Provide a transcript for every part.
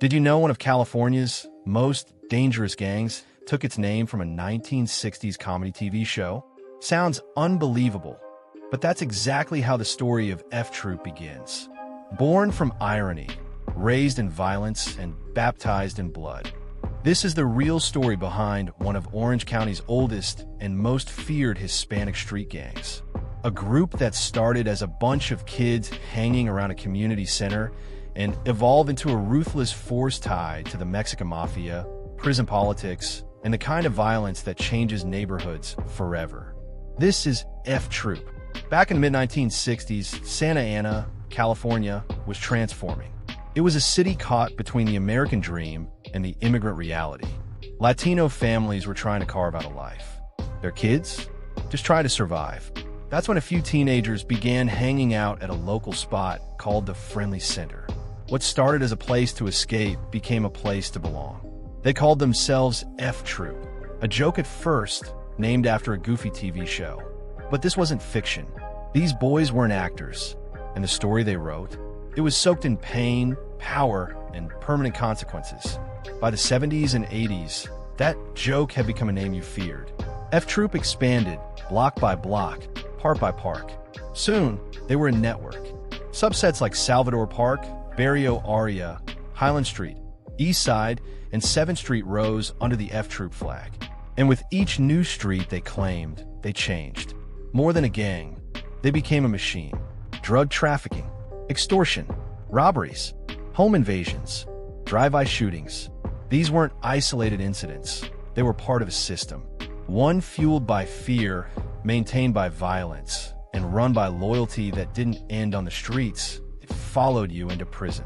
Did you know one of California's most dangerous gangs took its name from a 1960s comedy TV show? Sounds unbelievable, but that's exactly how the story of F Troop begins. Born from irony, raised in violence, and baptized in blood. This is the real story behind one of Orange County's oldest and most feared Hispanic street gangs. A group that started as a bunch of kids hanging around a community center and evolved into a ruthless force tied to the Mexican Mafia, prison politics, and the kind of violence that changes neighborhoods forever. This is F Troop. Back in the mid-1960s, Santa Ana, California, was transforming. It was a city caught between the American dream and the immigrant reality. Latino families were trying to carve out a life. Their kids just trying to survive. That's when a few teenagers began hanging out at a local spot called the Friendly Center. What started as a place to escape became a place to belong. They called themselves F Troop, a joke at first, named after a goofy TV show. But this wasn't fiction. These boys weren't actors, and the story they wrote, it was soaked in pain, power, and permanent consequences. By the 70s and 80s, that joke had become a name you feared. F Troop expanded, block by block, park by park. Soon, they were a network. Subsets like Salvador Park, Barrio Aria, Highland Street, East Side, and 7th Street rose under the F Troop flag. And with each new street they claimed, they changed. More than a gang, they became a machine. Drug trafficking, extortion, robberies, home invasions, drive-by shootings. These weren't isolated incidents. They were part of a system. One fueled by fear, maintained by violence, and run by loyalty that didn't end on the streets. It followed you into prison.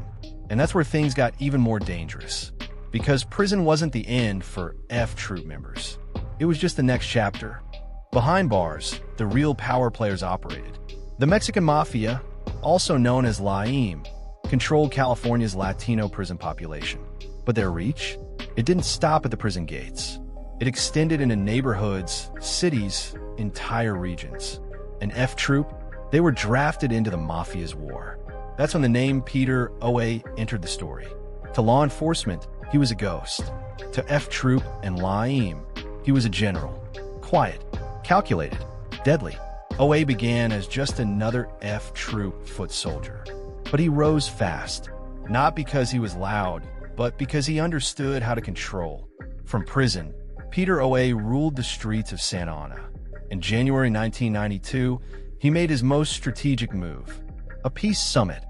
And that's where things got even more dangerous. Because prison wasn't the end for F Troop members. It was just the next chapter. Behind bars, the real power players operated. The Mexican Mafia, also known as LAIM, controlled California's Latino prison population. But their reach? It didn't stop at the prison gates. It extended into neighborhoods, cities, entire regions. And F Troop, they were drafted into the Mafia's war. That's when the name Peter OA entered the story. To law enforcement, he was a ghost. To F Troop and LAIM, he was a general. Quiet, calculated, deadly. OA began as just another F Troop foot soldier. But he rose fast, not because he was loud, but because he understood how to control. From prison, Peter OA ruled the streets of Santa Ana. In January 1992, he made his most strategic move. A peace summit,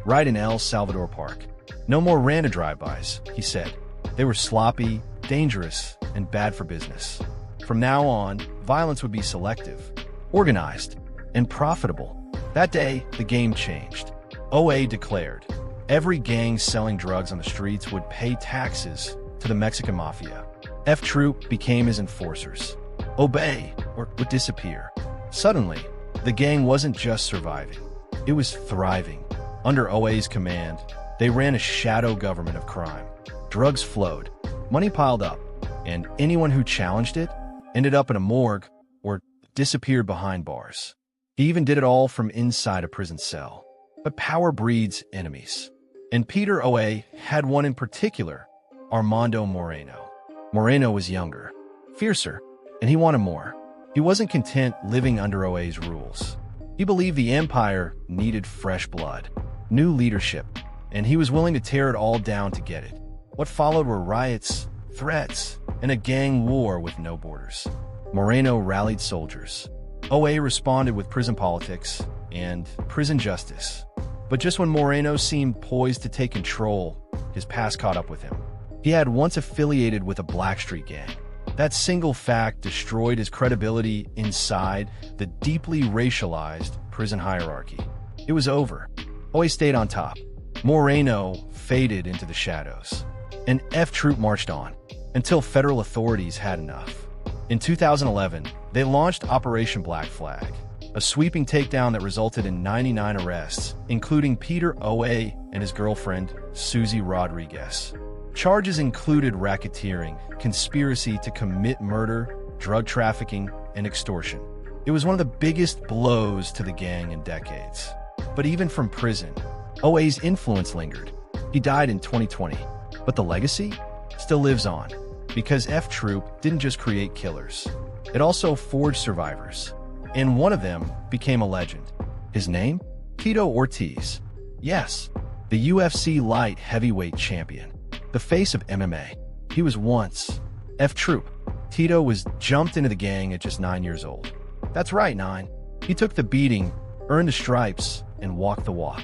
right in El Salvador Park. No more random drive-bys, he said. They were sloppy, dangerous, and bad for business. From now on, violence would be selective, organized, and profitable. That day, the game changed. OA declared, every gang selling drugs on the streets would pay taxes to the Mexican Mafia. F Troop became his enforcers. Obey, or would disappear. Suddenly, the gang wasn't just surviving. It was thriving. Under OA's command, they ran a shadow government of crime. Drugs flowed, money piled up, and anyone who challenged it ended up in a morgue or disappeared behind bars. He even did it all from inside a prison cell. But power breeds enemies. And Peter OA had one in particular, Armando Moreno. Moreno was younger, fiercer, and he wanted more. He wasn't content living under OA's rules. He believed the empire needed fresh blood, new leadership, and he was willing to tear it all down to get it. What followed were riots, threats, and a gang war with no borders. Moreno rallied soldiers. OA responded with prison politics and prison justice. But just when Moreno seemed poised to take control, his past caught up with him. He had once affiliated with a Blackstreet gang. That single fact destroyed his credibility inside the deeply racialized prison hierarchy. It was over. OA stayed on top. Moreno faded into the shadows. And F Troop marched on, until federal authorities had enough. In 2011, they launched Operation Black Flag, a sweeping takedown that resulted in 99 arrests, including Peter OA and his girlfriend, Susie Rodriguez. Charges included racketeering, conspiracy to commit murder, drug trafficking, and extortion. It was one of the biggest blows to the gang in decades. But even from prison, OA's influence lingered. He died in 2020. But the legacy still lives on, because F Troop didn't just create killers. It also forged survivors. And one of them became a legend. His name? Tito Ortiz. Yes, the UFC light heavyweight champion. The face of MMA. He was once F Troop. Tito was jumped into the gang at just 9 years old. That's right, 9. He took the beating, earned the stripes, and walked the walk.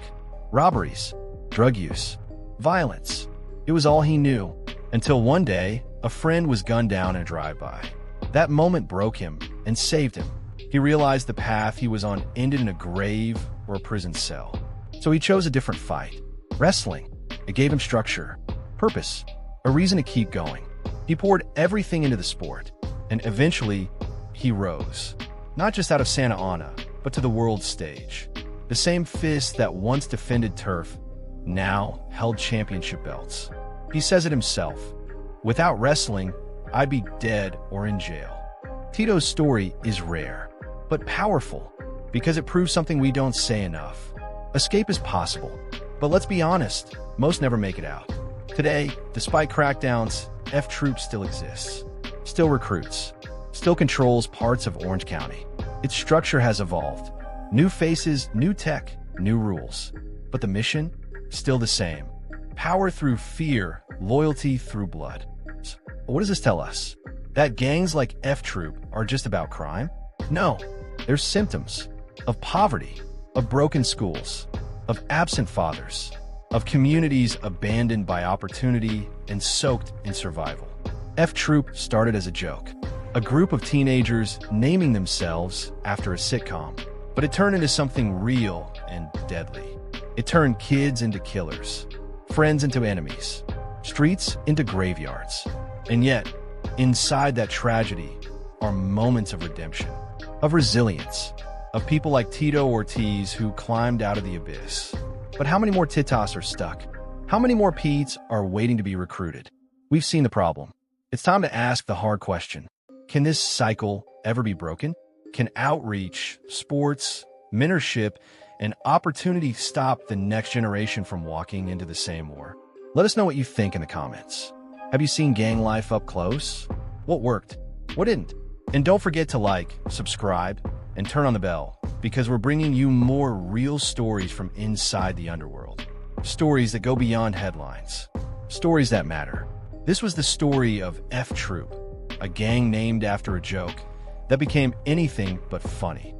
Robberies, drug use, violence. It was all he knew, until one day, a friend was gunned down in a drive-by. That moment broke him and saved him. He realized the path he was on ended in a grave or a prison cell. So he chose a different fight. Wrestling. It gave him structure, purpose, a reason to keep going. He poured everything into the sport, and eventually, he rose. Not just out of Santa Ana, but to the world stage. The same fist that once defended turf now held championship belts. He says it himself. Without wrestling, I'd be dead or in jail. Tito's story is rare, but powerful, because it proves something we don't say enough. Escape is possible, but let's be honest, most never make it out. Today, despite crackdowns, F Troop still exists, still recruits, still controls parts of Orange County. Its structure has evolved. New faces, new tech, new rules. But the mission? Still the same. Power through fear, loyalty through blood. So, what does this tell us? That gangs like F Troop are just about crime? No, they're symptoms of poverty, of broken schools, of absent fathers, of communities abandoned by opportunity and soaked in survival. F Troop started as a joke, a group of teenagers naming themselves after a sitcom, but it turned into something real and deadly. It turned kids into killers, friends into enemies, streets into graveyards. And yet, inside that tragedy are moments of redemption, of resilience, of people like Tito Ortiz who climbed out of the abyss. But how many more Titos are stuck? How many more Petes are waiting to be recruited? We've seen the problem. It's time to ask the hard question. Can this cycle ever be broken? Can outreach, sports, mentorship, and opportunity stop the next generation from walking into the same war? Let us know what you think in the comments. Have you seen gang life up close? What worked? What didn't? And don't forget to like, subscribe, and turn on the bell, because we're bringing you more real stories from inside the underworld. Stories that go beyond headlines. Stories that matter. This was the story of F Troop, a gang named after a joke that became anything but funny.